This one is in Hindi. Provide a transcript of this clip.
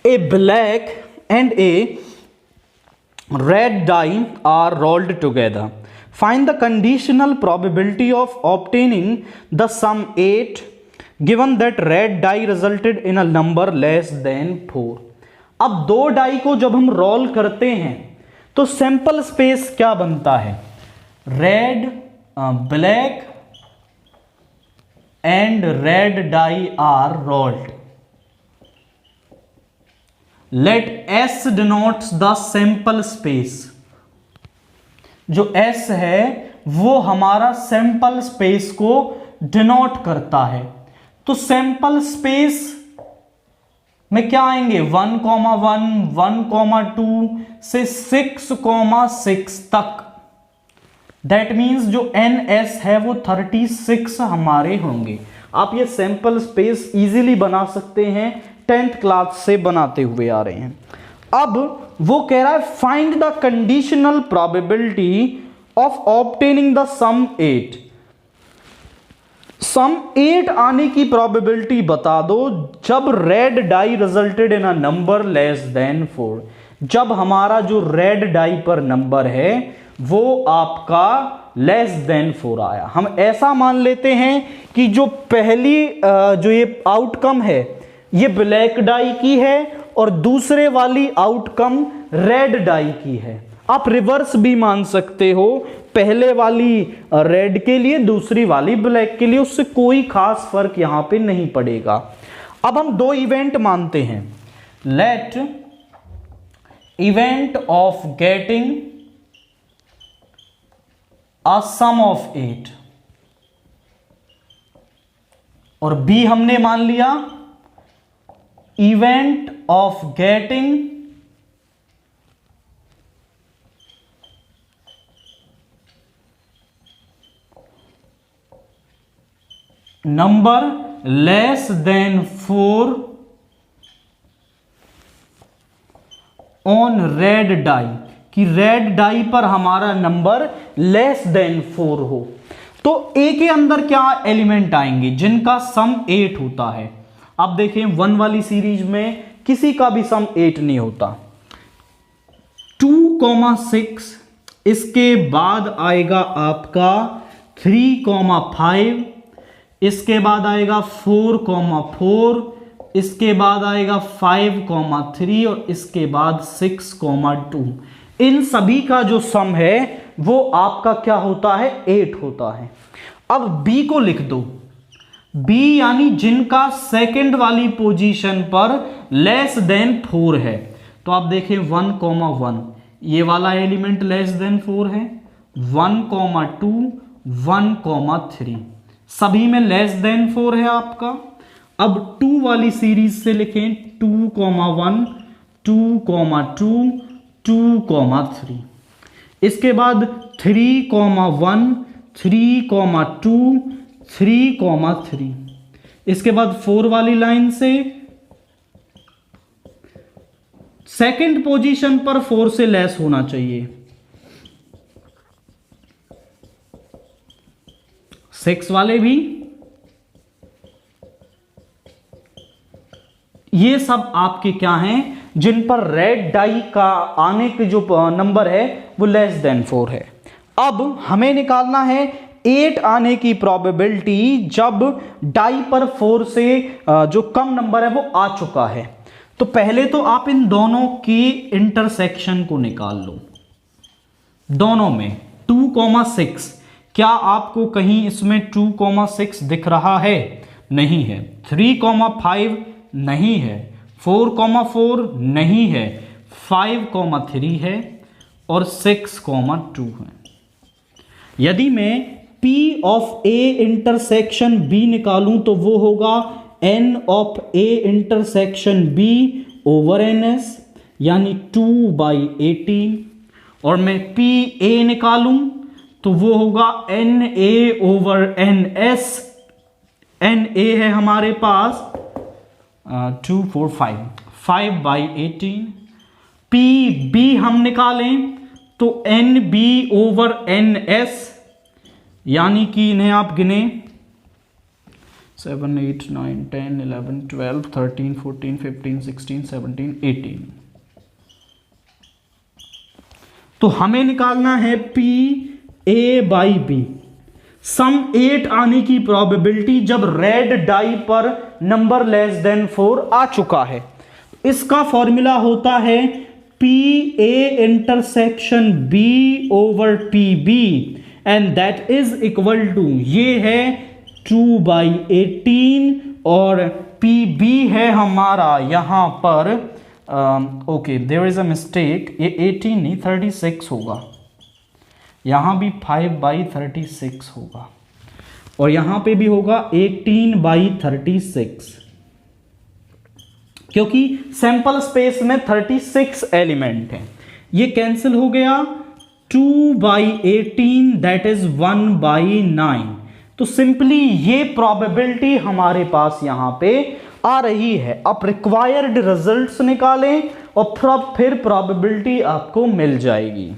A black and a red die are rolled together. Find the conditional probability of obtaining the sum 8 given that red die resulted in a number less than 4. अब दो डाई को जब हम रोल करते हैं तो सैंपल स्पेस क्या बनता है? Red, black and red die are rolled. Let S denotes the sample space. जो S है वो हमारा सैंपल स्पेस को डिनोट करता है. तो सैंपल स्पेस में क्या आएंगे? 1,1, 1,2 से 6,6 तक. दैट मीन्स जो NS है वो 36 हमारे होंगे. आप ये सैंपल स्पेस इजीली बना सकते हैं, 10th क्लास से बनाते हुए आ रहे हैं. अब वो कह रहा है find the conditional probability of obtaining the sum 8. Sum 8 आने की प्रोबेबिलिटी बता दो जब red die resulted in a number less than 4. जब हमारा जो रेड डाई पर नंबर है वो आपका लेस देन 4 आया. हम ऐसा मान लेते हैं कि जो पहली जो ये आउटकम है ये ब्लैक डाई की है और दूसरे वाली आउटकम रेड डाई की है. आप रिवर्स भी मान सकते हो, पहले वाली रेड के लिए दूसरी वाली ब्लैक के लिए, उससे कोई खास फर्क यहां पे नहीं पड़ेगा. अब हम दो इवेंट मानते हैं. Let event of getting a sum of 8 और बी हमने मान लिया event of getting number less than 4 on red die, कि रेड डाई पर हमारा नंबर लेस देन 4 हो. तो ए के अंदर क्या एलिमेंट आएंगे जिनका सम 8 होता है? आप देखें 1 वाली सीरीज में किसी का भी सम 8 नहीं होता. 2,6 इसके बाद आएगा आपका 3,5, इसके बाद आएगा 4,4, इसके बाद आएगा 5,3 और इसके बाद 6,2. इन सभी का जो सम है वो आपका क्या होता है? 8 होता है. अब बी को लिख दो. बी यानी जिनका सेकंड वाली पोजीशन पर लेस देन 4 है. तो आप देखें 1,1 ये वाला एलिमेंट लेस देन 4 है. 1,2, 1,3 सभी में लेस देन 4 है आपका. अब 2 वाली सीरीज से लिखें 2,1, 2,2, 2,3. इसके बाद 3,1, 3,2, 3,3. इसके बाद 4 वाली लाइन से सेकंड पोजीशन पर 4 से लेस होना चाहिए. 6 वाले भी. ये सब आपके क्या हैं जिन पर रेड डाई का आने के जो नंबर है वो लेस देन 4 है. अब हमें निकालना है 8 आने की प्रोबेबिलिटी जब डाई पर 4 से जो कम नंबर है वो आ चुका है. तो पहले तो आप इन दोनों की इंटरसेक्शन को निकाल लो. दोनों में 2,6, क्या आपको कहीं इसमें 2,6 दिख रहा है? नहीं है. 3,5 नहीं है. 4,4 नहीं है. 5,3 है और 6,2 है. यदि मैं P of A intersection B निकालूं तो वो होगा N of A intersection B over NS यानी 2/18. और मैं PA निकालूं तो वो होगा NA ओवर NS. NA है हमारे पास 2, 4, 5/18. PB हम निकालें तो NB ओवर NS यानी कि इन्हें आप गिने 7, 8, 9, 10, 11, 12, 13, 14, 15, 16, 17, 18। तो हमें निकालना है P A by B. Sum 8 आने की प्रोबेबिलिटी जब रेड डाई पर नंबर लेस देन 4 आ चुका है। इसका फॉर्मूला होता है P A intersection B over P B and that is equal to, ये है 2/18 और पी बी है हमारा यहां पर okay there is a mistake, ये 18 नहीं 36 होगा, यहां भी 5/36 होगा और यहां पे भी होगा 18/36, क्योंकि सैंपल स्पेस में 36 एलिमेंट हैं। ये कैंसिल हो गया, 2/18 दैट इज 1/9। तो सिंपली ये प्रोबेबिलिटी हमारे पास यहां पे आ रही है। आप रिक्वायर्ड रिजल्ट्स निकालें और फिर प्रोबेबिलिटी आपको मिल जाएगी।